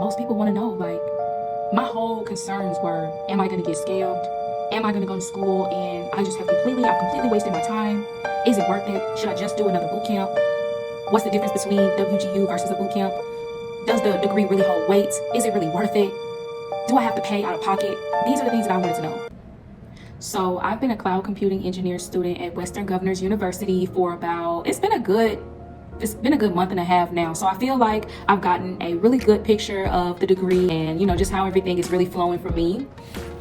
most people want to know. Like, my whole concerns were, am I going to get scammed? Am I going to go to school and I've completely wasted my time? Is it worth it? Should I just do another boot camp? What's the difference between WGU versus a boot camp? Does the degree really hold weight? Is it really worth it? Do I have to pay out of pocket? These are the things that I wanted to know. So I've been a cloud computing engineer student at Western Governors University for it's been a good month and a half now. So I feel like I've gotten a really good picture of the degree and, just how everything is really flowing for me.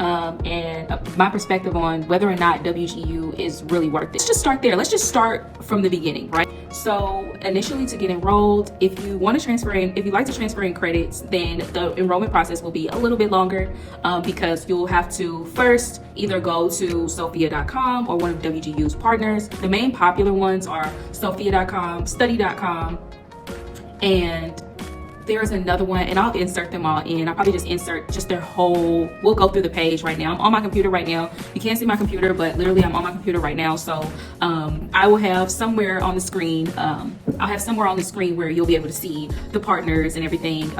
And my perspective on whether or not WGU is really worth it. Let's just start there. Let's just start from the beginning, right? So initially, to get enrolled, if you like to transfer in credits, then the enrollment process will be a little bit longer because you'll have to first either go to sophia.com or one of WGU's partners. The main popular ones are sophia.com, study.com, and there's another one, and I'll insert them all in. I'll probably just insert just their whole, we'll go through the page right now. I'm on my computer right now. You can't see my computer, but literally I'm on my computer right now. So I will have somewhere on the screen, where you'll be able to see the partners and everything.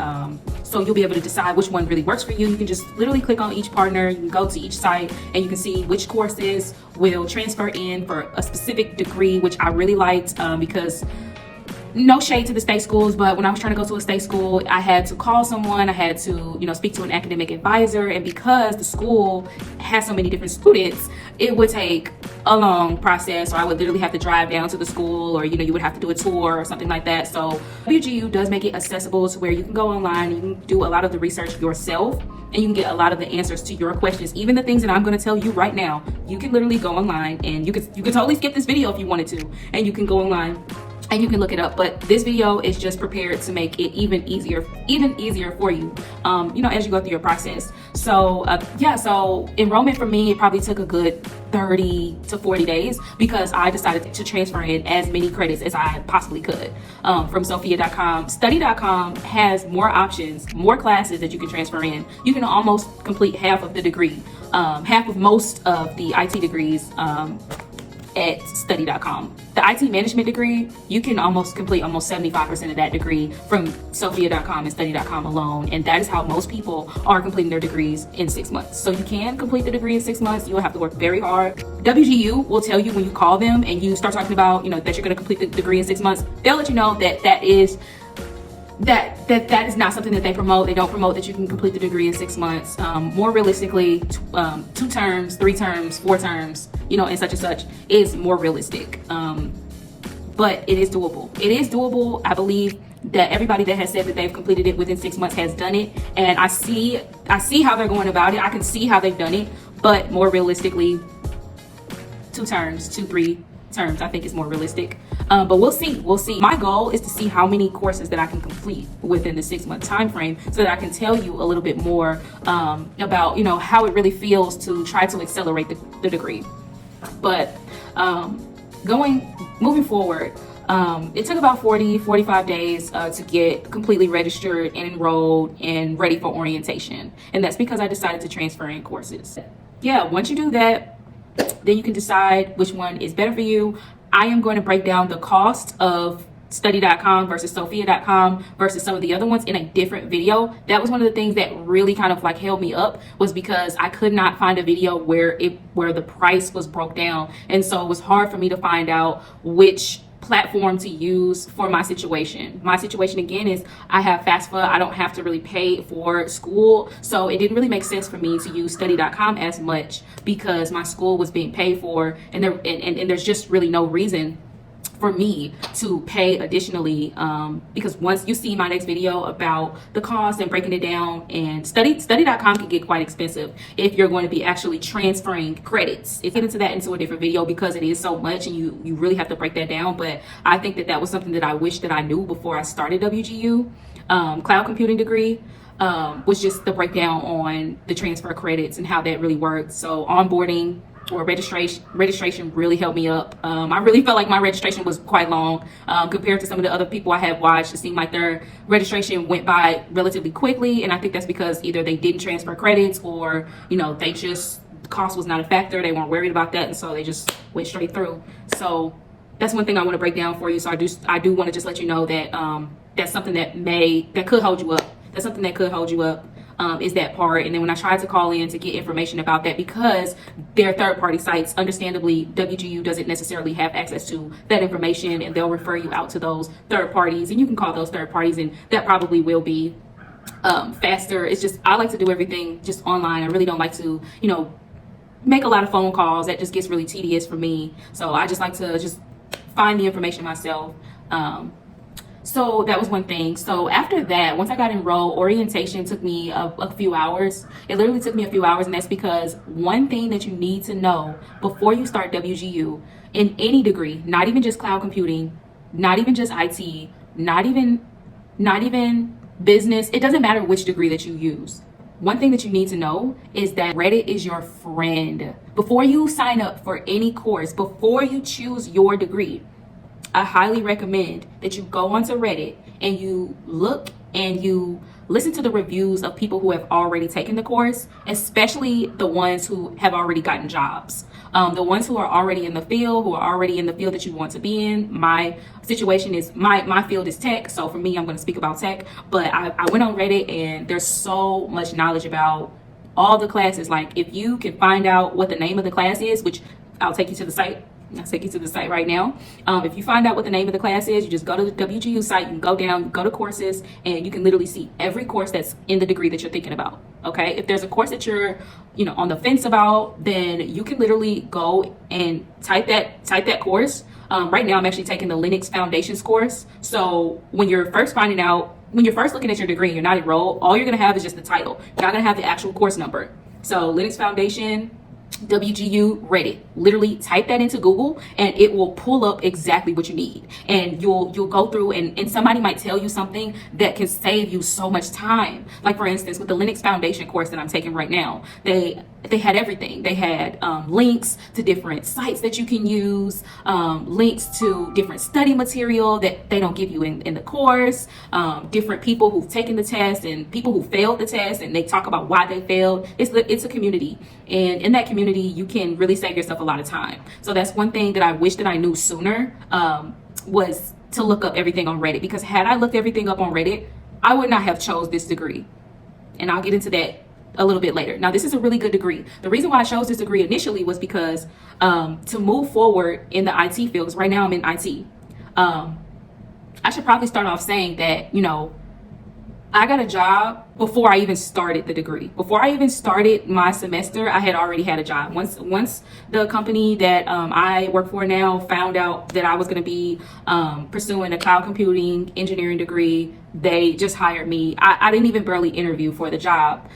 So you'll be able to decide which one really works for you. You can just literally click on each partner. You can go to each site and you can see which courses will transfer in for a specific degree, which I really liked because no shade to the state schools, but when I was trying to go to a state school, I had to call someone, I had to, speak to an academic advisor, and because the school has so many different students, it would take a long process, or I would literally have to drive down to the school, or you would have to do a tour or something like that. So WGU does make it accessible to where you can go online, you can do a lot of the research yourself, and you can get a lot of the answers to your questions. Even the things that I'm going to tell you right now, you can literally go online, and you can totally skip this video if you wanted to, and you can go online and you can look it up. But this video is just prepared to make it even easier for you, as you go through your process. So so enrollment for me, it probably took a good 30 to 40 days because I decided to transfer in as many credits as I possibly could from sophia.com. Study.com has more options, more classes that you can transfer in. You can almost complete half of the degree, half of most of the IT degrees at study.com. The IT management degree, you can complete almost 75% of that degree from sophia.com and study.com alone. And that is how most people are completing their degrees in 6 months. So you can complete the degree in 6 months. You'll have to work very hard. WGU will tell you when you call them and you start talking about, that you're going to complete the degree in 6 months. They'll let you know that is not something that they promote. They don't promote that you can complete the degree in 6 months. More realistically, 2 terms, 3 terms, 4 terms, and such is more realistic. But it is doable. It is doable. I believe that everybody that has said that they've completed it within 6 months has done it. And I see how they're going about it. I can see how they've done it. But more realistically, 2 terms, 3 terms, I think is more realistic. But we'll see. My goal is to see how many courses that I can complete within the 6 month time frame so that I can tell you a little bit more about, how it really feels to try to accelerate the degree. But moving forward, it took about 45 days to get completely registered and enrolled and ready for orientation. And that's because I decided to transfer in courses. Yeah, once you do that, then you can decide which one is better for you. I am going to break down the cost of study.com versus sophia.com versus some of the other ones in a different video. That was one of the things that really kind of held me up, was because I could not find a video where the price was broke down. And so it was hard for me to find out which platform to use for my situation. My situation again is I have FAFSA. I don't have to really pay for school. So it didn't really make sense for me to use study.com as much because my school was being paid for, and there's just really no reason for me to pay additionally, because once you see my next video about the cost and breaking it down, and study.com can get quite expensive if you're going to be actually transferring credits. Get into that into a different video because it is so much and you really have to break that down. But I think that was something that I wish that I knew before I started WGU. Cloud computing degree was just the breakdown on the transfer credits and how that really worked. So onboarding or registration really helped me up. I really felt like my registration was quite long compared to some of the other people I had watched. It seemed like their registration went by relatively quickly, and I think that's because either they didn't transfer credits or they just, cost was not a factor. They weren't worried about that, and so they just went straight through. So that's one thing I want to break down for you. So I do want to just let you know that that's something that could hold you up. That's something that could hold you up. Is that part. And then when I tried to call in to get information about that, because they're third-party sites, understandably, WGU doesn't necessarily have access to that information, and they'll refer you out to those third parties, and you can call those third parties, and that probably will be faster. It's just, I like to do everything just online. I really don't like to, make a lot of phone calls. That just gets really tedious for me. So I just like to just find the information myself. So that was one thing. So after that, once I got enrolled, orientation took me a few hours. It literally took me a few hours, and that's because one thing that you need to know before you start WGU in any degree, not even just cloud computing, not even just IT, not even business, it doesn't matter which degree that you use. One thing that you need to know is that Reddit is your friend. Before you sign up for any course, before you choose your degree, I highly recommend that you go onto Reddit and you look and you listen to the reviews of people who have already taken the course, especially the ones who have already gotten jobs. The ones who are already in the field, that you want to be in. My situation is, my field is tech, so for me, I'm going to speak about tech. But I went on Reddit, and there's so much knowledge about all the classes. Like, if you can find out what the name of the class is, which I'll take you to the site. I'll take you to the site right now. If you find out what the name of the class is, you just go to the WGU site, you can go down, go to courses, and you can literally see every course that's in the degree that you're thinking about. Okay, if there's a course that you're on the fence about, then you can literally go and type that course. Right now I'm actually taking the Linux Foundations course. So when you're first looking at your degree and you're not enrolled, all you're gonna have is just the title. You're not gonna have the actual course number. So Linux Foundation, WGU, Reddit. Literally type that into Google and it will pull up exactly what you need. And you'll go through and somebody might tell you something that can save you so much time. Like, for instance, with the Linux Foundation course that I'm taking right now, they had everything. They had links to different sites that you can use, links to different study material that they don't give you in the course, different people who've taken the test and people who failed the test, and they talk about why they failed. It's a community, and in that community you can really save yourself a lot of time. So that's one thing that I wish that I knew sooner, was to look up everything on Reddit, because had I looked everything up on Reddit, I would not have chose this degree. And I'll get into that a little bit later. Now, this is a really good degree. The reason why I chose this degree initially was because to move forward in the IT field, because right now I'm in IT. I should probably start off saying that, I got a job before I even started the degree. Before I even started my semester, I had already had a job. Once the company that I work for now found out that I was going to be pursuing a cloud computing engineering degree, they just hired me. I didn't even barely interview for the job.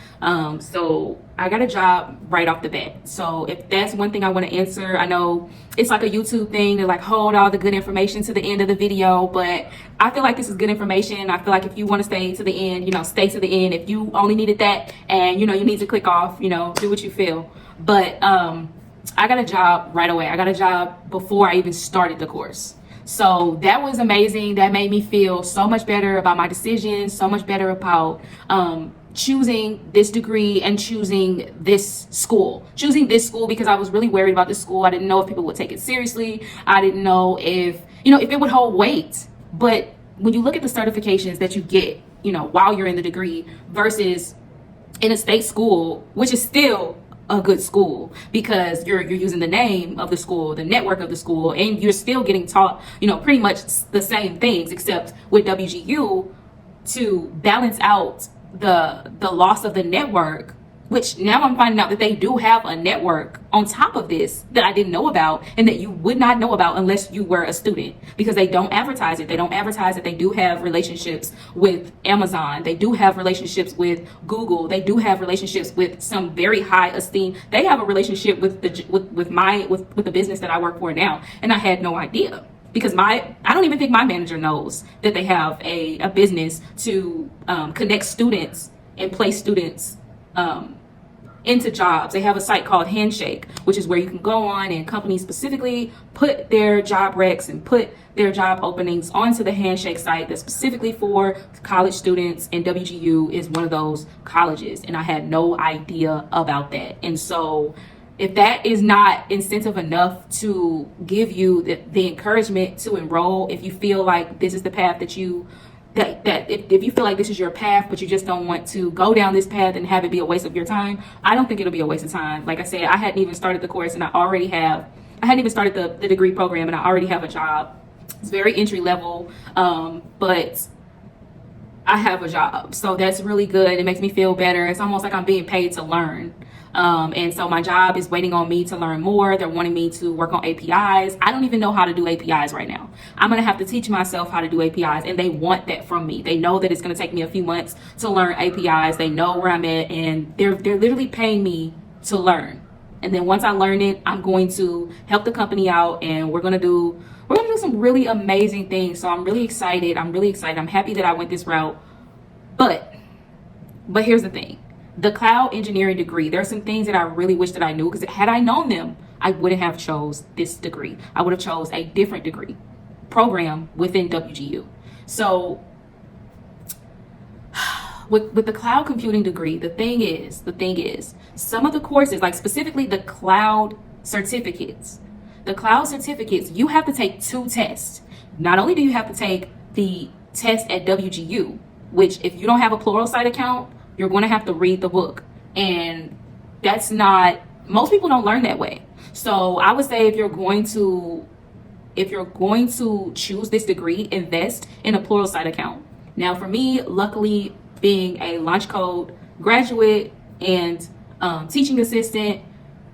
So I got a job right off the bat. So if that's one thing I want to answer, I know it's like a YouTube thing to hold all the good information to the end of the video, but I feel like this is good information. I feel like if you want to stay to the end, stay to the end. If you only needed that and you need to click off, do what you feel. But I got a job right away. I got a job before I even started the course. So that was amazing. That made me feel so much better about my decision, so much better about choosing this degree and choosing this school because I was really worried about this school. I didn't know if people would take it seriously. I didn't know if it would hold weight. But when you look at the certifications that you get, while you're in the degree versus in a state school, which is still a good school because you're using the name of the school, the network of the school, and you're still getting taught, pretty much the same things, except with WGU, to balance out the loss of the network, which now I'm finding out that they do have a network on top of this that I didn't know about and that you would not know about unless you were a student, because they don't advertise it. They don't advertise that they do have relationships with Amazon. They do have relationships with Google. They do have relationships with some very high esteem. They have a relationship with the business that I work for now, and I had no idea. Because I don't even think my manager knows that they have a business to connect students and place students into jobs. They have a site called Handshake, which is where you can go on and companies specifically put their job recs and put their job openings onto the Handshake site that's specifically for college students, and WGU is one of those colleges, and I had no idea about that. And so if that is not incentive enough to give you the encouragement to enroll, if you feel like this is the path that you that if you feel like this is your path, but you just don't want to go down this path and have it be a waste of your time, I don't think it'll be a waste of time. Like I said, I hadn't even started the course and I hadn't even started the degree program and I already have a job. It's very entry level, but I have a job. So that's really good. It makes me feel better. It's almost like I'm being paid to learn. And so my job is waiting on me to learn more. They're wanting me to work on APIs. I don't even know how to do APIs right now. I'm going to have to teach myself how to do APIs, and they want that from me. They know that it's going to take me a few months to learn APIs. They know where I'm at, and they're literally paying me to learn. And then once I learn it, I'm going to help the company out, and we're going to do some really amazing things. So I'm really excited. I'm happy that I went this route. But here's the thing. The cloud engineering degree, there are some things that I really wish that I knew, because had I known them, I wouldn't have chose this degree. I would have chose a different degree program within WGU. So with the cloud computing degree, the thing is, some of the courses, like specifically the cloud certificates, you have to take 2 tests. Not only do you have to take the test at WGU, which if you don't have a Pluralsight account, you're going to have to read the book. And that's not, most people don't learn that way. So I would say if you're going to choose this degree, invest in a Pluralsight account. Now for me, luckily being a Launch Code graduate and teaching assistant,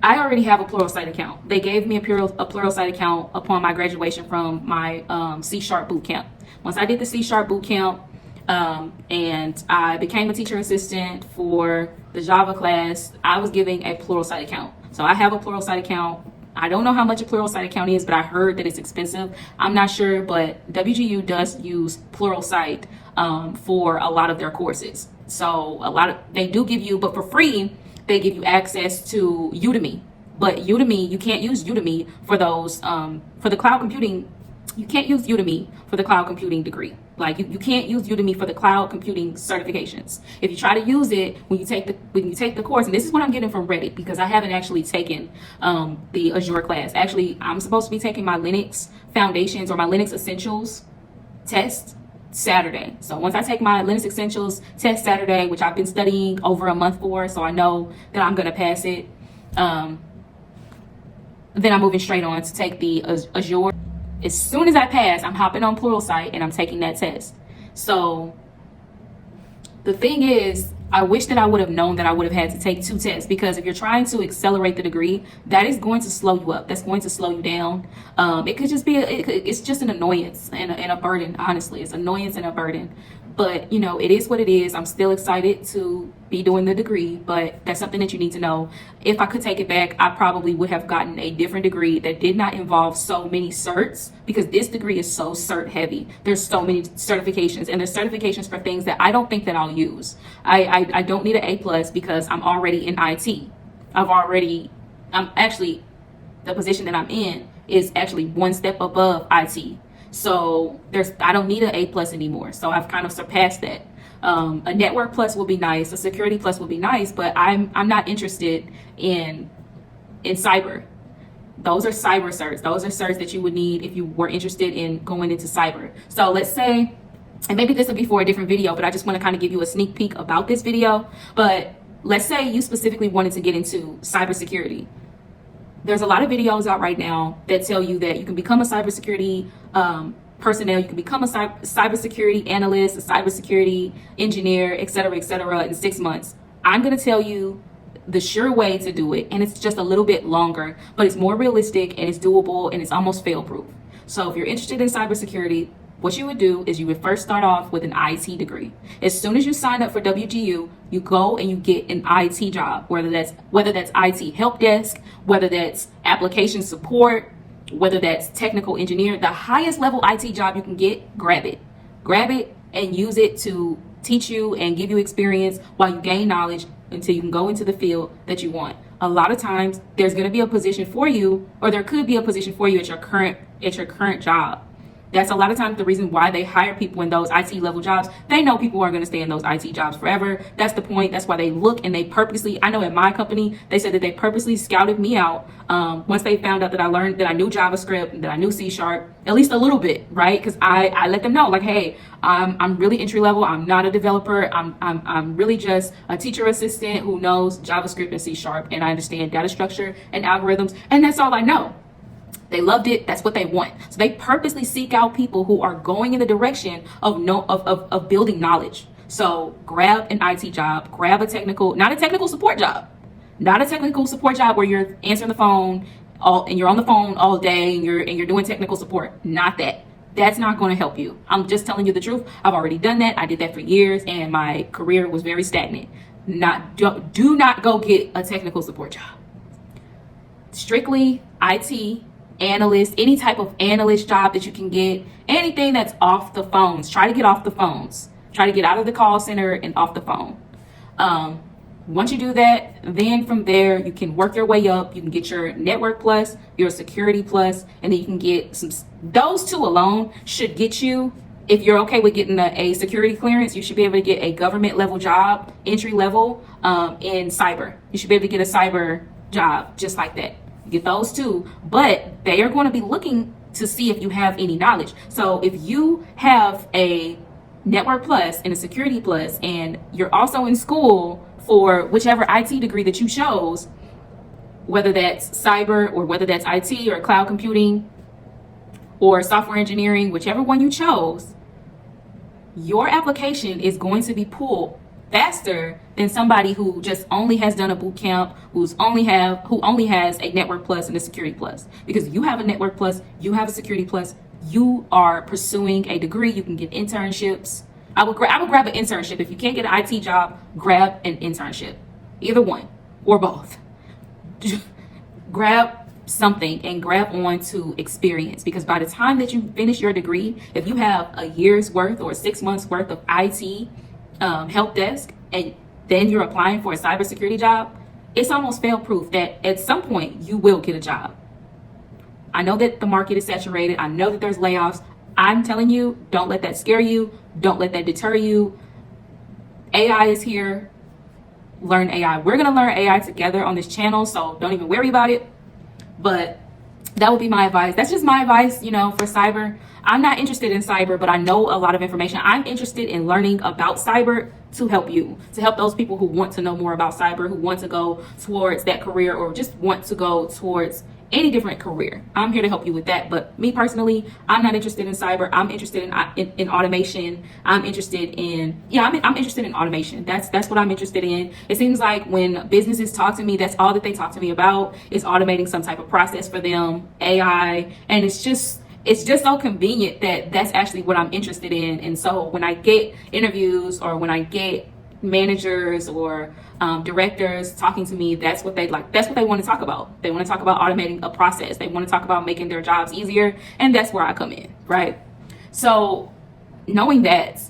I already have a Pluralsight account. They gave me a Pluralsight account upon my graduation from my C# boot camp. Once I did the C# boot camp, and I became a teacher assistant for the Java class, I was giving a Pluralsight account. So I have a Pluralsight account. I don't know how much a Pluralsight account is, but I heard that it's expensive. I'm not sure, but WGU does use Pluralsight for a lot of their courses. So they do give you, but for free, they give you access to Udemy. But Udemy, you can't use Udemy for those, for the cloud computing. You can't use Udemy for the cloud computing degree. Like you can't use Udemy for the cloud computing certifications. If you try to use it when you take the course, and this is what I'm getting from Reddit, because I haven't actually taken the Azure class. Actually, I'm supposed to be taking my Linux Foundations or my Linux Essentials test Saturday. So once I take my Linux Essentials test Saturday, which I've been studying over a month for, so I know that I'm going to pass it, then I'm moving straight on to take the Azure. As soon as I pass, I'm hopping on Pluralsight and I'm taking that test. So the thing is, I wish that I would have known that I would have had to take 2 tests, because if you're trying to accelerate the degree, that is going to slow you up. That's going to slow you down. It could just be, it's just an annoyance and a burden. Honestly, it's annoyance and a burden. But, you know, it is what it is. I'm still excited to be doing the degree, but that's something that you need to know. If I could take it back, I probably would have gotten a different degree that did not involve so many certs, because this degree is so cert heavy. There's so many certifications, and there's certifications for things that I don't think that I'll use. I don't need an A+ because I'm already in IT. I'm actually, the position that I'm in is actually one step above IT. So I don't need an A+ anymore. So I've kind of surpassed that. A network plus will be nice. A security plus will be nice, but I'm not interested in cyber. Those are cyber certs. Those are certs that you would need if you were interested in going into cyber. So let's say, and maybe this will be for a different video, but I just want to kind of give you a sneak peek about this video. But let's say you specifically wanted to get into cybersecurity. There's a lot of videos out right now that tell you that you can become a cybersecurity personnel, you can become a cybersecurity analyst, a cybersecurity engineer, et cetera, in 6 months. I'm going to tell you the sure way to do it, and it's just a little bit longer, but it's more realistic and it's doable and it's almost fail-proof. So if you're interested in cybersecurity, what you would do is you would first start off with an IT degree. As soon as you sign up for WGU, you go and you get an IT job, whether that's IT help desk, whether that's application support, whether that's technical engineer. The highest level IT job you can get, grab it and use it to teach you and give you experience while you gain knowledge until you can go into the field that you want. A lot of times there's going to be a position for you, or there could be a position for you at your current job. That's a lot of times the reason why they hire people in those IT level jobs. They know people aren't going to stay in those IT jobs forever. That's the point. That's why they look and they purposely, I know at my company, they said that they purposely scouted me out once they found out that I knew JavaScript and that I knew C#, at least a little bit, right? Because I let them know, like, hey, I'm really entry level. I'm not a developer. I'm really just a teacher assistant who knows JavaScript and C#, and I understand data structure and algorithms, and that's all I know. They loved it. That's what they want. So they purposely seek out people who are going in the direction of building knowledge. So grab an IT job, grab not a technical support job, where you're answering the phone and you're on the phone all day and you're doing technical support. Not that. That's not going to help you. I'm just telling you the truth. I've already done that. I did that for years and my career was very stagnant. Do not go get a technical support job. Strictly IT analyst, any type of analyst job that you can get, anything that's off the phones. Try to get off the phones. Try to get out of the call center and off the phone. Once you do that, then from there, you can work your way up. You can get your network plus, your security plus, and then you can get those two alone should get you, if you're okay with getting a security clearance, you should be able to get a government level job, entry level in cyber. You should be able to get a cyber job just like that. Get those two, but they are going to be looking to see if you have any knowledge. So if you have a network plus and a security plus, and you're also in school for whichever IT degree that you chose, whether that's cyber or whether that's IT or cloud computing or software engineering, whichever one you chose, your application is going to be pulled faster than somebody who just only has done a boot camp, who only has a network plus and a security plus. Because you have a network plus, you have a security plus, you are pursuing a degree, you can get internships. I would grab an internship. If you can't get an IT job, grab an internship. Either one or both. Grab something and grab on to experience, because by the time that you finish your degree, if you have a year's worth or 6 months worth of IT help desk, and then you're applying for a cybersecurity job, it's almost fail proof that at some point you will get a job. I know that the market is saturated. I know that there's layoffs. I'm telling you, don't let that scare you. Don't let that deter you. AI is here. Learn AI. We're going to learn AI together on this channel, so don't even worry about it. But that would be my advice. That's just my advice, for cyber. I'm not interested in cyber, but I know a lot of information. I'm interested in learning about cyber to help you, to help those people who want to know more about cyber, who want to go towards that career or just want to go towards any different career. I'm here to help you with that. But me personally, I'm not interested in cyber. I'm interested in automation. I'm interested in automation. That's what I'm interested in. It seems like when businesses talk to me, that's all that they talk to me about is automating some type of process for them, AI, and it's just so convenient that that's actually what I'm interested in. And so when I get interviews or when I get managers or directors talking to me, that's what they like. That's what they want to talk about. They want to talk about automating a process. They want to talk about making their jobs easier. And that's where I come in, right? So knowing that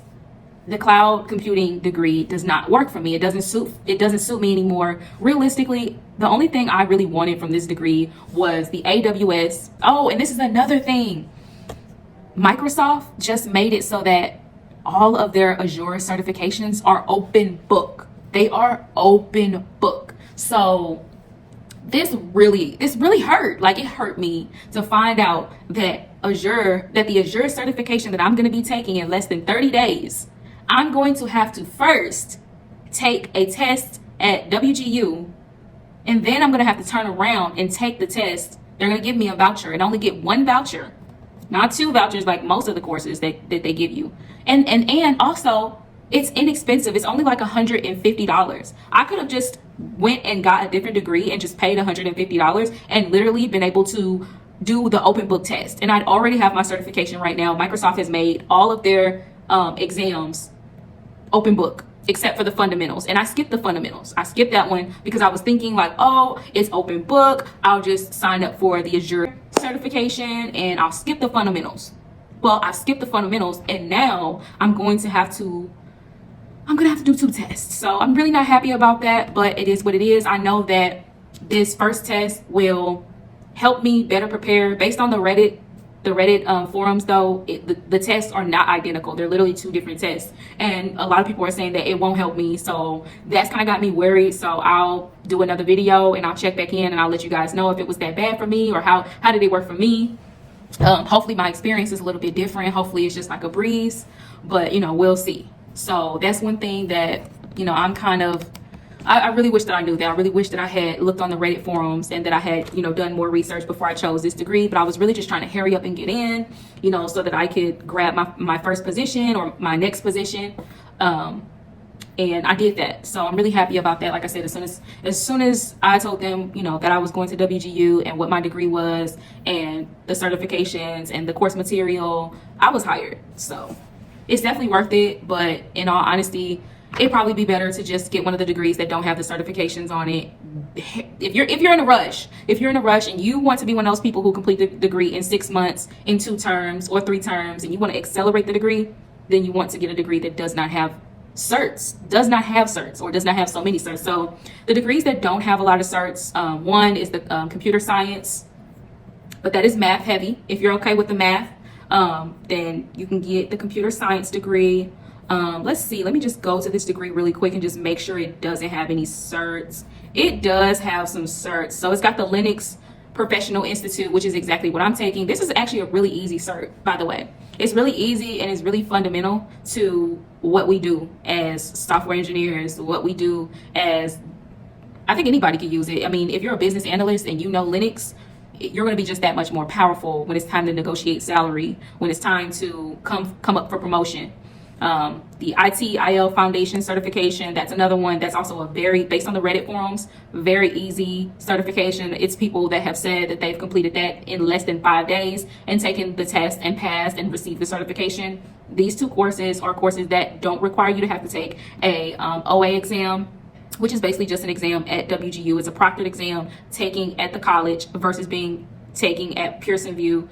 the cloud computing degree does not work for me, it doesn't suit me anymore. Realistically, the only thing I really wanted from this degree was the AWS. Oh, and this is another thing. Microsoft just made it so that all of their Azure certifications are open book. They are open book. So this really hurt. Like, it hurt me to find out that the Azure certification that I'm going to be taking in less than 30 days, I'm going to have to first take a test at WGU, and then I'm going to have to turn around and take the test. They're going to give me a voucher and only get one voucher, not two vouchers like most of the courses that they give you. And also, it's inexpensive. It's only like $150. I could have just went and got a different degree and just paid $150 and literally been able to do the open book test. And I'd already have my certification right now. Microsoft has made all of their exams open book, except for the fundamentals. And I skipped the fundamentals. I skipped that one because I was thinking like, oh, it's open book. I'll just sign up for the Azure certification and I'll skip the fundamentals. Well, I skipped the fundamentals and now I'm going to have to do two tests. So I'm really not happy about that, but it is what it is. I know that this first test will help me better prepare based on the Reddit The Reddit forums, though, the tests are not identical. They're literally two different tests. And a lot of people are saying that it won't help me. So that's kind of got me worried. So I'll do another video and I'll check back in and I'll let you guys know if it was that bad for me or how did it work for me. Hopefully my experience is a little bit different. Hopefully it's just like a breeze. But, you know, we'll see. So that's one thing that, you know, I really wish that I knew that. I really wish that I had looked on the Reddit forums and that I had, you know, done more research before I chose this degree. But I was really just trying to hurry up and get in, you know, so that I could grab my first position or my next position. And I did that. So I'm really happy about that. Like I said, as soon as I told them, you know, that I was going to WGU and what my degree was and the certifications and the course material, I was hired. So it's definitely worth it. But in all honesty, it'd probably be better to just get one of the degrees that don't have the certifications on it. If you're in a rush and you want to be one of those people who complete the degree in 6 months, in 2 terms or 3 terms, and you want to accelerate the degree, then you want to get a degree that does not have certs, or does not have so many certs. So the degrees that don't have a lot of certs, one is the computer science, but that is math heavy. If you're okay with the math, then you can get the computer science degree. Let's see, let me just go to this degree really quick and just make sure it doesn't have any certs. It does have some certs. So it's got the Linux Professional Institute, which is exactly what I'm taking. This is actually a really easy cert, by the way. It's really easy and it's really fundamental to what we do as software engineers, what we do as, I think anybody can use it. I mean, if you're a business analyst and you know Linux, you're going to be just that much more powerful when it's time to negotiate salary, when it's time to come up for promotion. The ITIL Foundation certification, that's another one that's also based on the Reddit forums, very easy certification. It's people that have said that they've completed that in less than 5 days and taken the test and passed and received the certification. These 2 courses are courses that don't require you to have to take a OA exam, which is basically just an exam at WGU. It's a proctored exam taking at the college versus taking at Pearson VUE.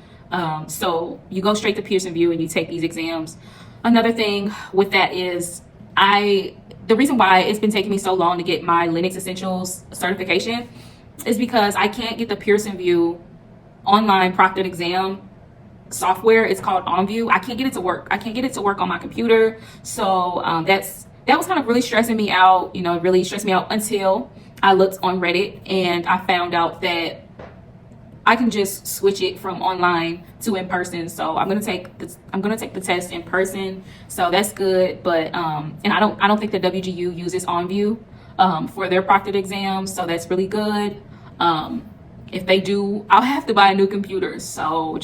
So you go straight to Pearson VUE and you take these exams. Another thing with that is the reason why it's been taking me so long to get my Linux Essentials certification is because I can't get the Pearson VUE online proctored exam software. It's called OnView. I can't get it to work. I can't get it to work on my computer. So that was kind of really stressing me out. You know, it really stressed me out until I looked on Reddit and I found out that I can just switch it from online to in person. So I'm gonna take the test in person. So that's good. But and I don't think that WGU uses OnView for their proctored exams. So that's really good. If they do, I'll have to buy a new computer. So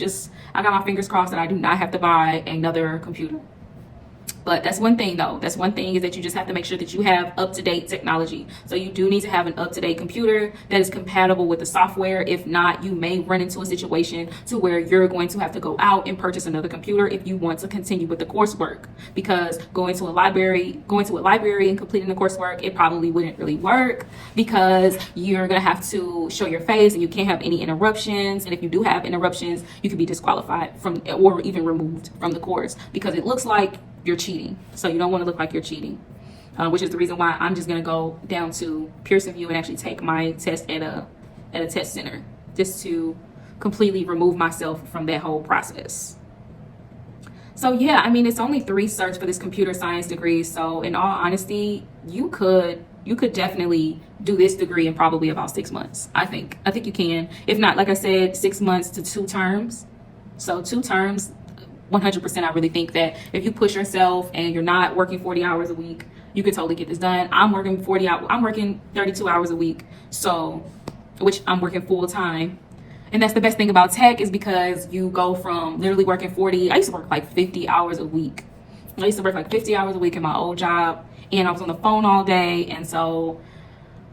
I got my fingers crossed that I do not have to buy another computer. But that's one thing though. That's one thing, is that you just have to make sure that you have up-to-date technology. So you do need to have an up-to-date computer that is compatible with the software. If not, you may run into a situation to where you're going to have to go out and purchase another computer if you want to continue with the coursework. Because going to a library and completing the coursework, it probably wouldn't really work because you're gonna have to show your face and you can't have any interruptions. And if you do have interruptions, you could be disqualified from or even removed from the course because it looks like you're cheating. So you don't want to look like you're cheating, which is the reason why I'm just going to go down to Pearson VUE and actually take my test at a test center, just to completely remove myself from that whole process. So yeah, I mean, it's only 3 certs for this computer science degree. So in all honesty, you could definitely do this degree in probably about 6 months. I think you can. If not, like I said, 6 months to 2 terms. So 2 terms, 100%. I really think that if you push yourself and you're not working 40 hours a week, you could totally get this done. I'm working 32 hours a week. So, which I'm working full time. And that's the best thing about tech, is because you go from literally working 40. I used to work like 50 hours a week. I used to work like 50 hours a week in my old job, and I was on the phone all day. And so,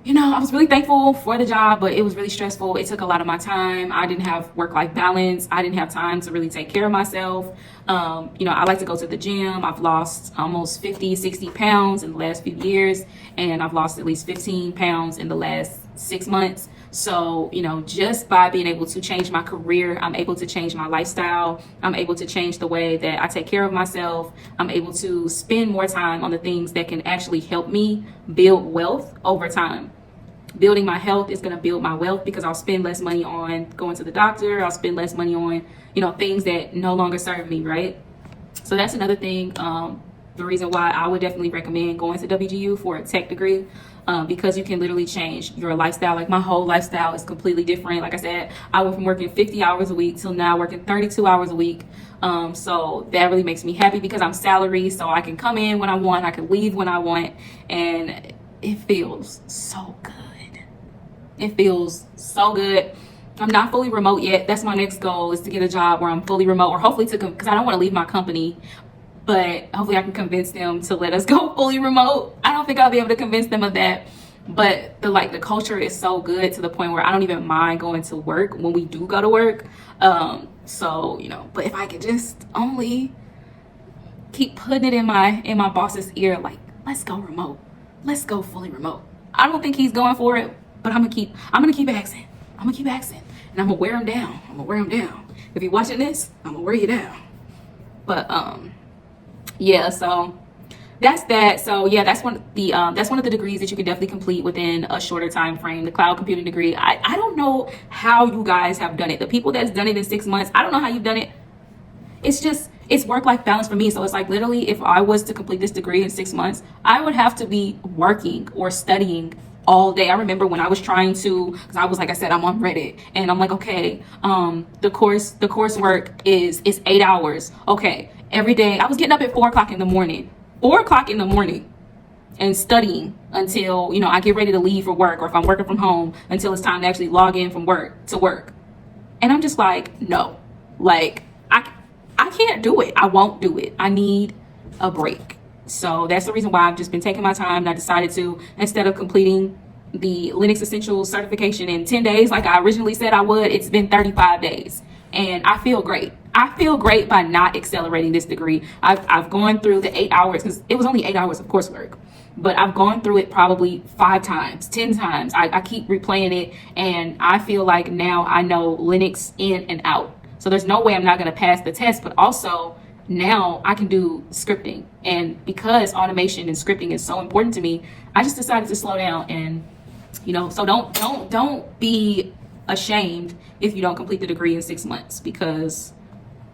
you know, I was really thankful for the job, but it was really stressful. It took a lot of my time. I didn't have work-life balance. I didn't have time to really take care of myself. You know, I like to go to the gym. I've lost almost 50, 60 pounds in the last few years, and I've lost at least 15 pounds in the last 6 months. So, you know, just by being able to change my career, I'm able to change my lifestyle. I'm able to change the way that I take care of myself. I'm able to spend more time on the things that can actually help me build wealth over time. Building my health is going to build my wealth because I'll spend less money on going to the doctor. I'll spend less money on, things that no longer serve me, right? So that's another thing. The reason why I would definitely recommend going to WGU for a tech degree, because you can literally change your lifestyle. Like my whole lifestyle is completely different. Like I said, I went from working 50 hours a week till now working 32 hours a week. So that really makes me happy because I'm salary, so I can come in when I want, I can leave when I want, and it feels so good. It feels so good. I'm not fully remote yet. That's my next goal, is to get a job where I'm fully remote, or hopefully because I don't want to leave my company, but hopefully I can convince them to let us go fully remote. I don't think I'll be able to convince them of that, but the culture is so good to the point where I don't even mind going to work when we do go to work. But if I could just only keep putting it in my boss's ear, like, let's go remote, let's go fully remote. I don't think he's going for it, but I'm gonna keep asking. And I'm gonna wear him down. If you're watching this, I'm gonna wear you down. But yeah, so that's that. So yeah, that's one of the degrees that you can definitely complete within a shorter time frame, the cloud computing degree. I don't know how you guys have done it. The people that's done it in 6 months, I don't know how you've done it. It's work-life balance for me. So it's like, literally, if I was to complete this degree in 6 months, I would have to be working or studying all day. I remember when I was trying to, because I was, like I said, I'm on Reddit, and I'm like, okay, the coursework is 8 hours. Okay, every day I was getting up at 4:00 in the morning, and studying until I get ready to leave for work, or if I'm working from home, until it's time to actually log in from work to work. And I'm just like, no, like I can't do it. I won't do it. I need a break. So that's the reason why I've just been taking my time, and I decided to, instead of completing the Linux Essentials certification in 10 days like I originally said I would, it's been 35 days. And I feel great. I feel great by not accelerating this degree. I've gone through the 8 hours, because it was only 8 hours of coursework, but I've gone through it probably 5 times, 10 times. I keep replaying it, and I feel like now I know Linux in and out. So there's no way I'm not going to pass the test, but also now I can do scripting. And because automation and scripting is so important to me, I just decided to slow down. And so don't be ashamed if you don't complete the degree in 6 months, because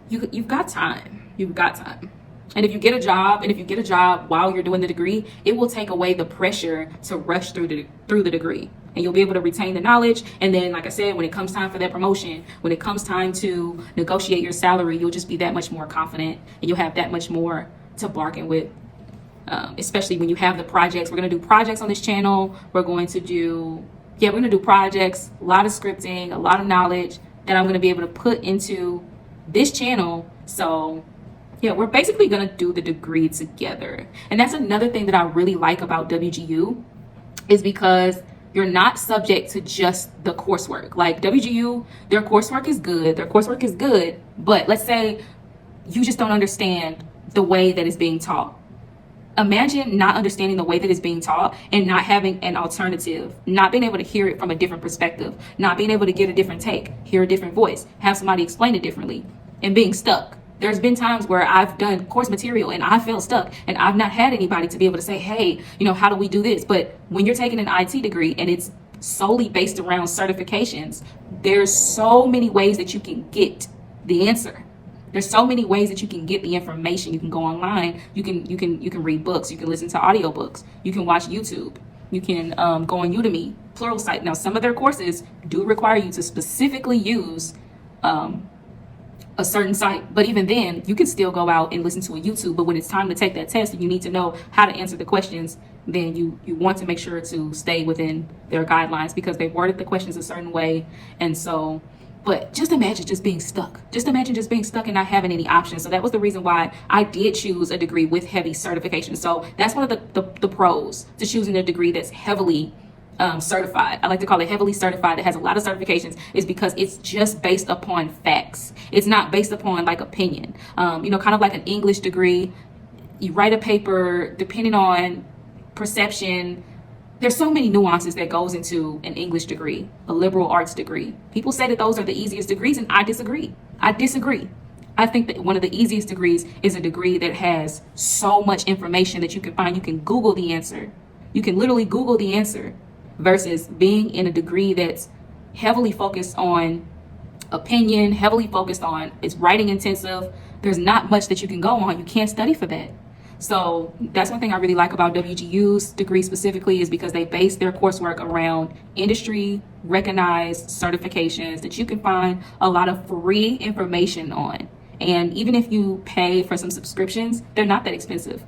you've got time. And if you get a job while you're doing the degree, it will take away the pressure to rush through the degree, and you'll be able to retain the knowledge. And then, like I said, when it comes time for that promotion, when it comes time to negotiate your salary, you'll just be that much more confident, and you'll have that much more to bargain with. Especially when you have the projects. We're going to do projects on this channel. We're going to do projects, a lot of scripting, a lot of knowledge that I'm going to be able to put into this channel. So yeah, we're basically going to do the degree together. And that's another thing that I really like about WGU, is because you're not subject to just the coursework. Like WGU, their coursework is good, but let's say you just don't understand the way that it's being taught. Imagine not understanding the way that it's being taught and not having an alternative, not being able to hear it from a different perspective, not being able to get a different take, hear a different voice, have somebody explain it differently, and being stuck. There's been times where I've done course material and I felt stuck, and I've not had anybody to be able to say, hey, how do we do this? But when you're taking an IT degree and it's solely based around certifications, there's so many ways that you can get the answer. There's so many ways that you can get the information. You can go online. You can read books. You can listen to audiobooks. You can watch YouTube. You can go on Udemy, Pluralsight. Now, some of their courses do require you to specifically use a certain site, but even then, you can still go out and listen to a YouTube. But when it's time to take that test and you need to know how to answer the questions, then you want to make sure to stay within their guidelines, because they worded the questions a certain way. And so, but just imagine just being stuck. Just imagine just being stuck and not having any options. So that was the reason why I did choose a degree with heavy certification. So that's one of the pros to choosing a degree that's heavily certified. I like to call it heavily certified, that has a lot of certifications, is because it's just based upon facts. It's not based upon like opinion. Kind of like an English degree. You write a paper depending on perception. There's so many nuances that goes into an English degree, a liberal arts degree. People say that those are the easiest degrees, and I disagree. I think that one of the easiest degrees is a degree that has so much information that you can find. You can Google the answer. You can literally Google the answer. versus being in a degree that's heavily focused on opinion, heavily focused on, it's writing intensive. There's not much that you can go on. You can't study for that. So that's one thing I really like about WGU's degree specifically, is because they base their coursework around industry recognized certifications that you can find a lot of free information on. And even if you pay for some subscriptions, they're not that expensive.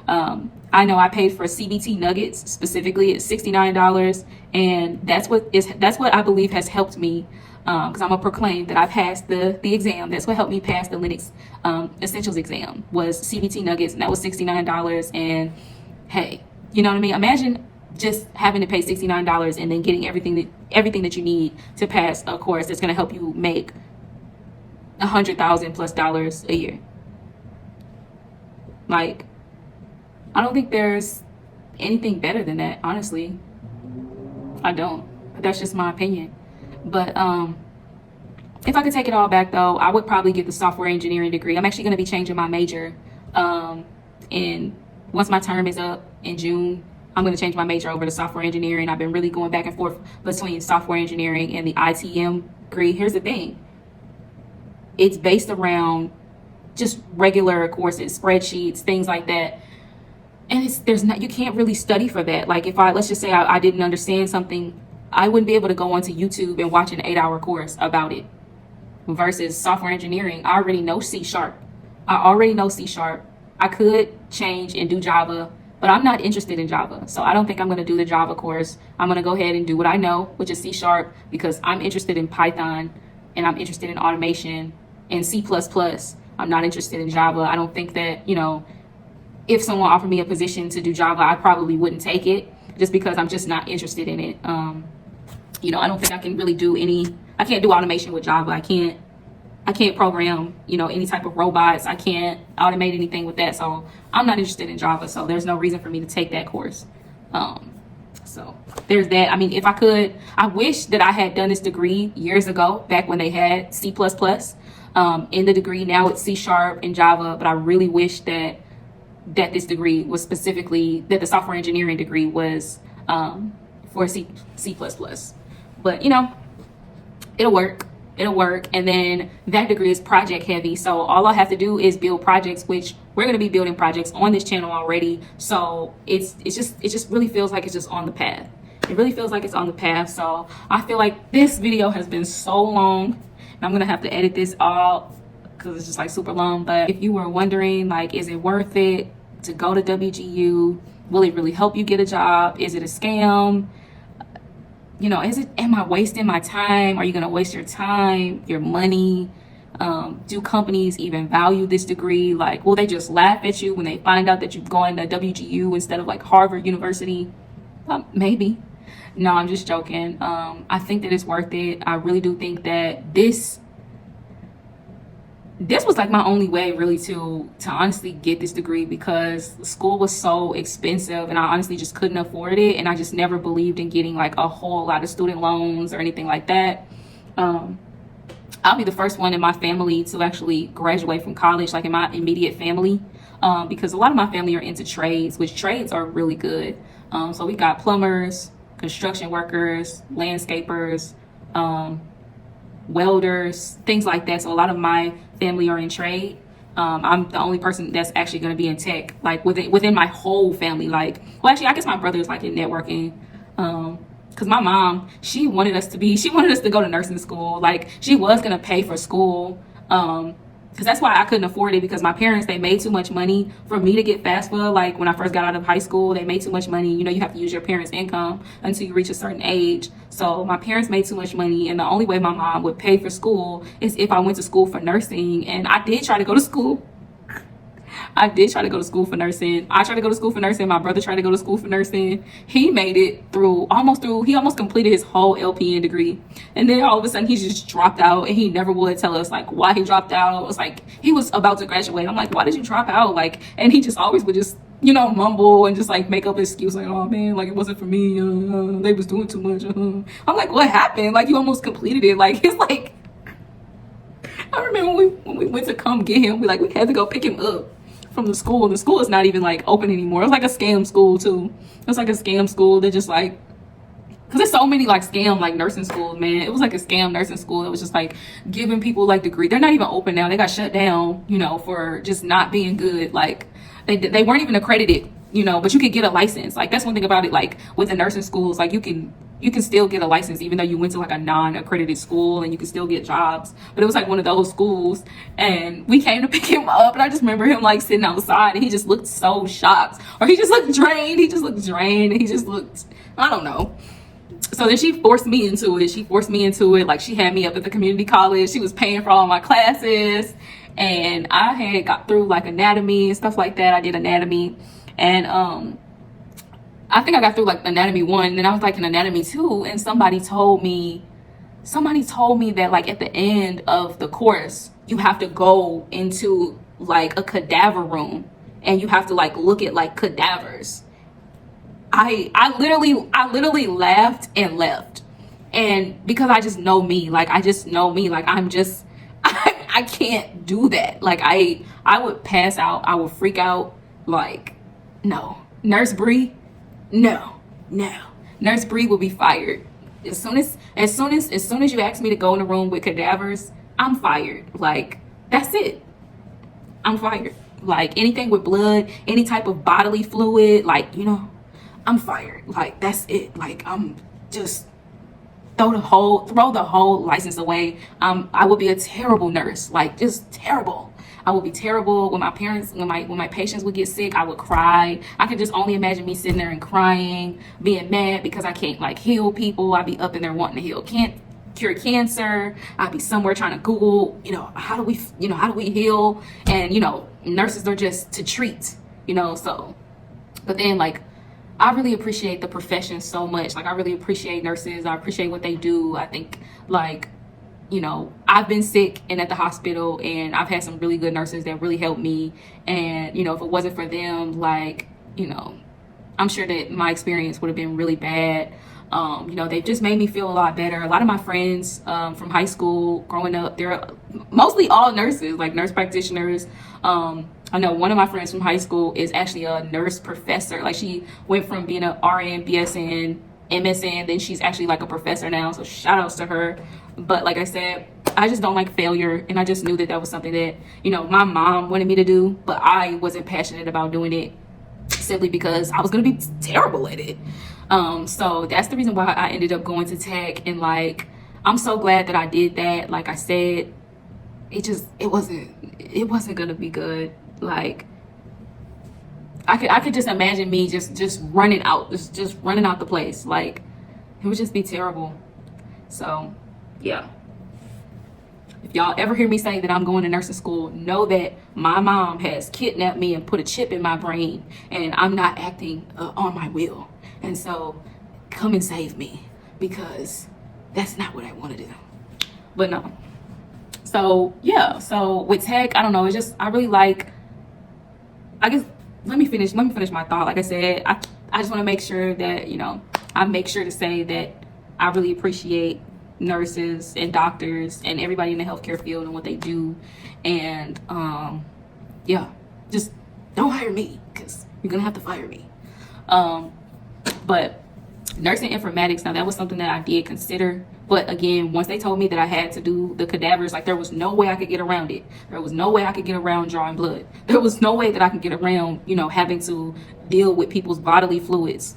I know I paid for CBT Nuggets specifically. It's $69, and that's what I believe has helped me, because I'm gonna proclaim that I passed the exam. That's what helped me pass the Linux Essentials exam, was CBT Nuggets, and that was $69. And hey, you know what I mean? Imagine just having to pay $69 and then getting everything that you need to pass a course that's gonna help you make $100,000+ a year. Like, I don't think there's anything better than that, honestly. I don't. But that's just my opinion. But if I could take it all back, though, I would probably get the software engineering degree. I'm actually going to be changing my major. And once my term is up in June, I'm going to change my major over to software engineering. I've been really going back and forth between software engineering and the ITM degree. Here's the thing. It's based around just regular courses, spreadsheets, things like that. And you can't really study for that. Like, let's just say I didn't understand something, I wouldn't be able to go onto YouTube and watch an 8-hour course about it. Versus software engineering, I already know C#. I could change and do Java, but I'm not interested in Java. So I don't think I'm going to do the Java course. I'm going to go ahead and do what I know, which is C#, because I'm interested in Python and I'm interested in automation and C++. I'm not interested in Java. I don't think that, if someone offered me a position to do Java, I probably wouldn't take it, just because I'm just not interested in it. I don't think I can really I can't do automation with Java. I can't program, any type of robots. I can't automate anything with that. So I'm not interested in Java. So there's no reason for me to take that course. So there's that. I mean, if I could, I wish that I had done this degree years ago, back when they had C++ in the degree. Now it's C# and Java, but I really wish that this degree was specifically, that the software engineering degree was for C++. But it'll work. And then that degree is project heavy, so all I have to do is build projects, which we're going to be building projects on this channel already. So it just really feels like it's just on the path. It really feels like it's on the path. So I feel like this video has been so long, and I'm gonna have to edit this all because it's just like super long. But if you were wondering, like, is it worth it to go to WGU? Will it really help you get a job? Is it a scam? Am I wasting my time? Are you going to waste your time, your money? Do companies even value this degree? Like, will they just laugh at you when they find out that you've gone to WGU instead of like Harvard University? Maybe. No, I'm just joking. I think that it's worth it. I really do think that this was like my only way really to honestly get this degree, because school was so expensive and I honestly just couldn't afford it. And I just never believed in getting like a whole lot of student loans or anything like that. I'll be the first one in my family to actually graduate from college, like in my immediate family, because a lot of my family are into trades, which trades are really good. So we got plumbers, construction workers, landscapers, welders, things like that. So a lot of my family are in trade. I'm the only person that's actually going to be in tech, like within my whole family. Like, well, actually, I guess my brother's like in networking. Because my mom, she wanted us to go to nursing school. Like, she was going to pay for school. Because that's why I couldn't afford it, because my parents, they made too much money for me to get FAFSA. Like, when I first got out of high school, they made too much money. You have to use your parents' income until you reach a certain age. So my parents made too much money, and the only way my mom would pay for school is if I went to school for nursing. And I did try to go to school. I did try to go to school for nursing. I tried to go to school for nursing. My brother tried to go to school for nursing. He made it he almost completed his whole LPN degree. And then all of a sudden he just dropped out, and he never would tell us like why he dropped out. It was like he was about to graduate. I'm like, why did you drop out? Like, and he just always would just, mumble and just like make up an excuse like, oh man, like it wasn't for me. They was doing too much. I'm like, what happened? Like, you almost completed it. Like, it's like, I remember when we went to come get him, we had to go pick him up from the school. The school is not even like open anymore. It was like a scam school too. It was like a scam school that just like because there's so many like scam like nursing schools, man. It was like a scam nursing school. It was just like giving people like degree. They're not even open now. They got shut down, you know, for just not being good. Like they weren't even accredited, you know, but you could get a license. Like that's one thing about it. Like with the nursing schools, like you can still get a license even though you went to like a non-accredited school, and you can still get jobs. But it was like one of those schools, and we came to pick him up, and I just remember him like sitting outside, and he just looked so shocked, or he just looked drained. And he just looked, I don't know. So then she forced me into it. Like she had me up at the community college. She was paying for all my classes, and I had got through like anatomy and stuff like that. I did anatomy, and I think I got through like anatomy 1, and I was like in anatomy 2, and somebody told me that like at the end of the course you have to go into like a cadaver room, and you have to like look at like cadavers. I literally laughed and left. And because I just know me, like I'm just I can't do that. Like I would pass out, I would freak out. Like, no. Nurse Bree, no. Nurse Bree will be fired. As soon as you ask me to go in a room with cadavers, I'm fired. Like, that's it. I'm fired. Like anything with blood, any type of bodily fluid, like, you know, I'm fired. Like that's it. Like I'm just throw the whole license away. I would be a terrible nurse. Like just terrible. I would be terrible when my parents, when my patients would get sick. I would cry. I could just only imagine me sitting there and crying, being mad because I can't like heal people. I'd be up in there wanting to heal, can't cure cancer. I'd be somewhere trying to Google, you know, how do we heal? And you know, nurses are just to treat, you know. So, but then like, I really appreciate the profession so much. Like I really appreciate nurses. I appreciate what they do. I think like, you know, I've been sick and at the hospital, and I've had some really good nurses that really helped me. And, you know, if it wasn't for them, like, you know, I'm sure that my experience would have been really bad. You know, they've just made me feel a lot better. A lot of my friends from high school, growing up, they're mostly all nurses, like nurse practitioners. I know one of my friends from high school is actually a nurse professor. Like she went from being an RN, BSN, MSN, then she's actually like a professor now. So shout outs to her. But like I said, I just don't like failure. And I just knew that was something that, you know, my mom wanted me to do, but I wasn't passionate about doing it simply because I was going to be terrible at it. So that's the reason why I ended up going to tech. And like, I'm so glad that I did that. Like I said, it wasn't going to be good. Like I could just imagine me just running out, just running out the place. Like it would just be terrible. So yeah, if y'all ever hear me say that I'm going to nursing school, know that my mom has kidnapped me and put a chip in my brain, and I'm not acting on my will. And so come and save me, because that's not what I want to do. But no. So yeah, so with tech, I don't know, it's just, I really like, I guess, let me finish my thought. Like I said, I just want to make sure that, you know, I make sure to say that I really appreciate nurses and doctors and everybody in the healthcare field and what they do. And yeah, just don't hire me, because you're gonna have to fire me. But nursing informatics, now that was something that I did consider. But again, once they told me that I had to do the cadavers, like there was no way I could get around it. There was no way I could get around drawing blood. There was no way that I could get around, you know, having to deal with people's bodily fluids.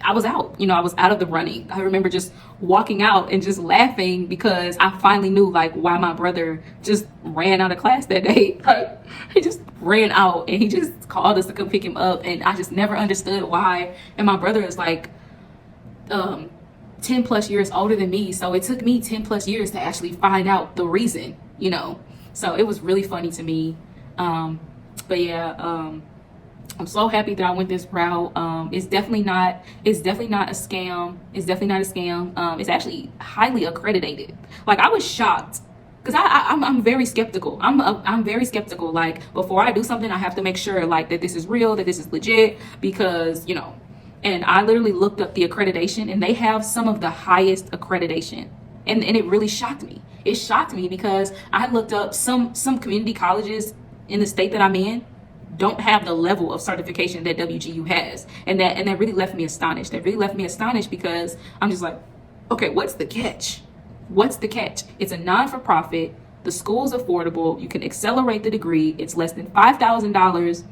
I was out, you know, I was out of the running. I remember just walking out and just laughing because I finally knew like why my brother just ran out of class that day. Like, he just ran out and he just called us to come pick him up, and I just never understood why. And my brother is like 10 plus years older than me, so it took me 10 plus years to actually find out the reason, you know. So it was really funny to me. But yeah, I'm so happy that I went this route. It's definitely not a scam. It's actually highly accredited. Like I was shocked, because I'm very skeptical. I'm very skeptical. Like before I do something, I have to make sure like that this is real, that this is legit, because, you know. And I literally looked up the accreditation, and they have some of the highest accreditation. And it really shocked me. It shocked me because I looked up some community colleges in the state that I'm in don't have the level of certification that WGU has. And that really left me astonished. That really left me astonished because I'm just like, okay, what's the catch? What's the catch? It's a non-for-profit. The school's affordable. You can accelerate the degree. It's less than $5,000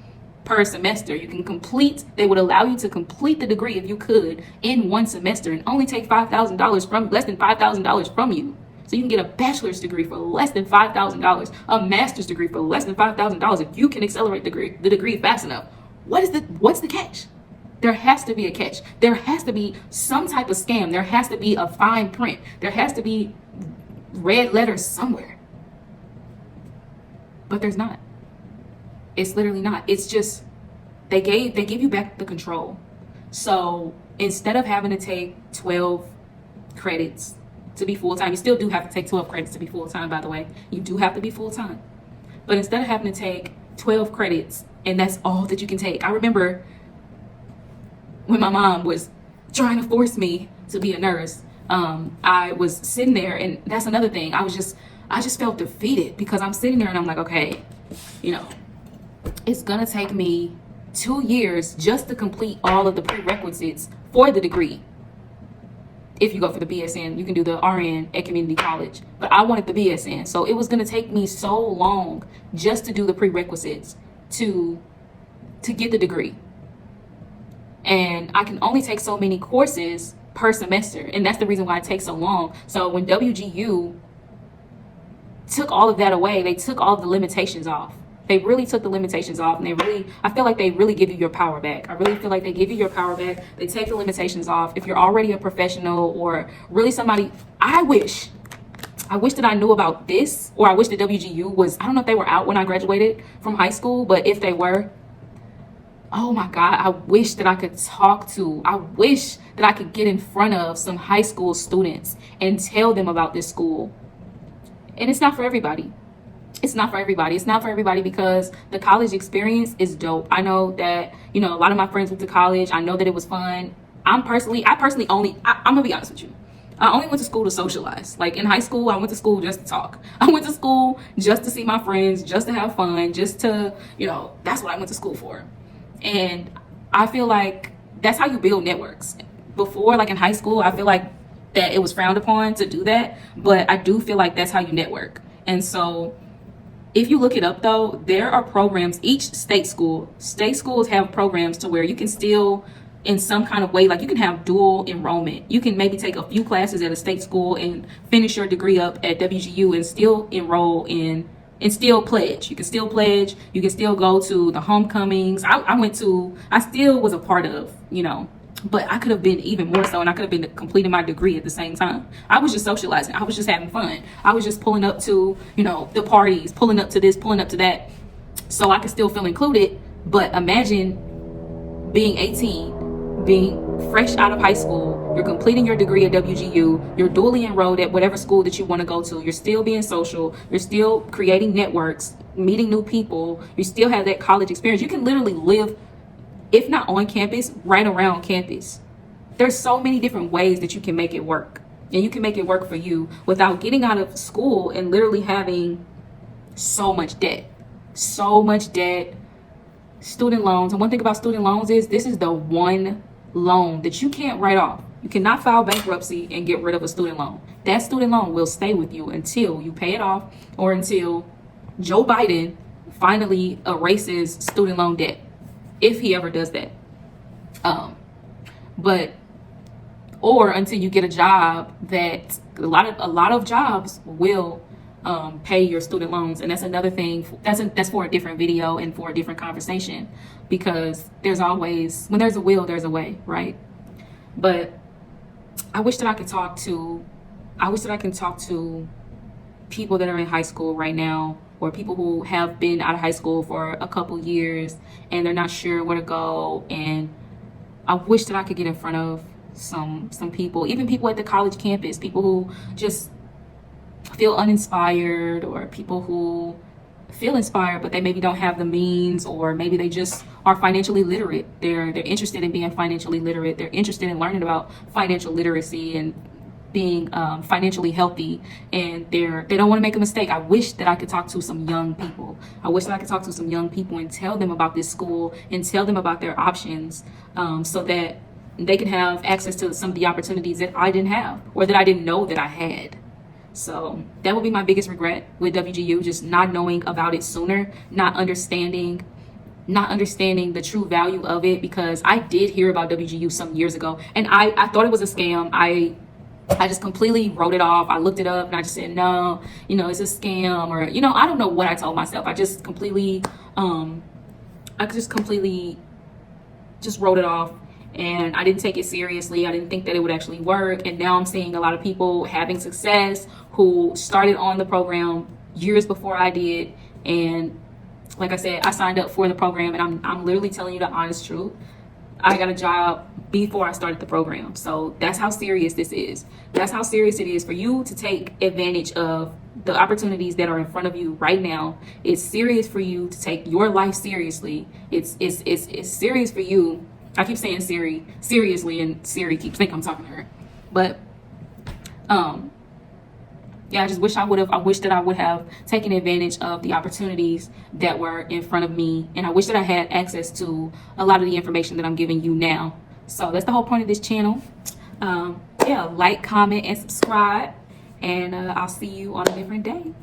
per semester. You can complete, they would allow you to complete the degree if you could in one semester and only take $5,000 from, less than $5,000 from you. So you can get a bachelor's degree for less than $5,000, a master's degree for less than $5,000 if you can accelerate the degree fast enough. What's the catch? There has to be a catch. There has to be some type of scam. There has to be a fine print. There has to be red letters somewhere. But there's not. It's literally not. It's just they give you back the control. So instead of having to take 12 credits to be full-time, you still do have to take 12 credits to be full-time, by the way. You do have to be full-time. But instead of having to take 12 credits and that's all that you can take. I remember when my mom was trying to force me to be a nurse, I was sitting there, and that's another thing. I just felt defeated because I'm sitting there and I'm like, okay, it's gonna take me 2 years just to complete all of the prerequisites for the degree. If you go for the BSN, you can do the RN at community college, but I wanted the BSN. So it was gonna take me so long just to do the prerequisites to get the degree. And I can only take so many courses per semester. And that's the reason why it takes so long. So when WGU took all of that away, they took all of the limitations off. They really took the limitations off, and I feel like they really give you your power back. I really feel like they give you your power back. They take the limitations off. If you're already a professional or really somebody, I wish that I knew about this, or I wish that WGU was, I don't know if they were out when I graduated from high school, but if they were, oh my God, I wish that I could I wish that I could get in front of some high school students and tell them about this school. And it's not for everybody. It's not for everybody. It's not for everybody because the college experience is dope. I know that, a lot of my friends went to college. I know that it was fun. I'm gonna be honest with you. I only went to school to socialize. Like in high school, I went to school just to talk. I went to school just to see my friends, just to have fun, just to, that's what I went to school for. And I feel like that's how you build networks. Before, like in high school, I feel like that it was frowned upon to do that, but I do feel like that's how you network. And so if you look it up though, there are programs, each state schools have programs to where you can still, in some kind of way, like you can have dual enrollment. You can maybe take a few classes at a state school and finish your degree up at WGU and still enroll in and still pledge. You can still pledge. You can still go to the homecomings. I still was a part of, but I could have been even more so, and I could have been completing my degree at the same time. I was just socializing. I was just having fun. I was just pulling up to, the parties, pulling up to this, pulling up to that, so I could still feel included. But imagine being 18, being fresh out of high school, you're completing your degree at WGU, you're dually enrolled at whatever school that you want to go to, you're still being social, you're still creating networks, meeting new people, you still have that college experience. You can literally live, if not on campus, right around campus. There's so many different ways that you can make it work, and you can make it work for you without getting out of school and literally having so much debt, student loans. And one thing about student loans is this is the one loan that you can't write off. You cannot file bankruptcy and get rid of a student loan. That student loan will stay with you until you pay it off, or until Joe Biden finally erases student loan debt, if he ever does that. Or until you get a job that a lot of jobs will pay your student loans. And that's another thing. That's for a different video and for a different conversation, because there's always, when there's a will, there's a way, right? But I wish that I can talk to people that are in high school right now, or people who have been out of high school for a couple years and they're not sure where to go. And I wish that I could get in front of some people, even people at the college campus, people who just feel uninspired, or people who feel inspired but they maybe don't have the means, or maybe they just are financially literate. They're interested in being financially literate. They're interested in learning about financial literacy and being financially healthy, and they don't want to make a mistake. I wish that I could talk to some young people. I wish that I could talk to some young people and tell them about this school and tell them about their options, so that they can have access to some of the opportunities that I didn't have or that I didn't know that I had. So that would be my biggest regret with WGU, just not knowing about it sooner, not understanding the true value of it, because I did hear about WGU some years ago and I thought it was a scam. I just completely wrote it off. I looked it up and I just said, no, it's a scam, or, I don't know what I told myself. I just completely just wrote it off, and I didn't take it seriously. I didn't think that it would actually work. And now I'm seeing a lot of people having success who started on the program years before I did. And like I said, I signed up for the program, and I'm literally telling you the honest truth. I got a job before I started the program. So that's how serious this is. That's how serious it is for you to take advantage of the opportunities that are in front of you right now. It's serious for you to take your life seriously. It's serious for you. I keep saying Siri seriously, and Siri keeps thinking I'm talking to her. But yeah, I just wish I wish that I would have taken advantage of the opportunities that were in front of me, and I wish that I had access to a lot of the information that I'm giving you now. So that's the whole point of this channel. Yeah, like, comment, and subscribe, and I'll see you on a different day.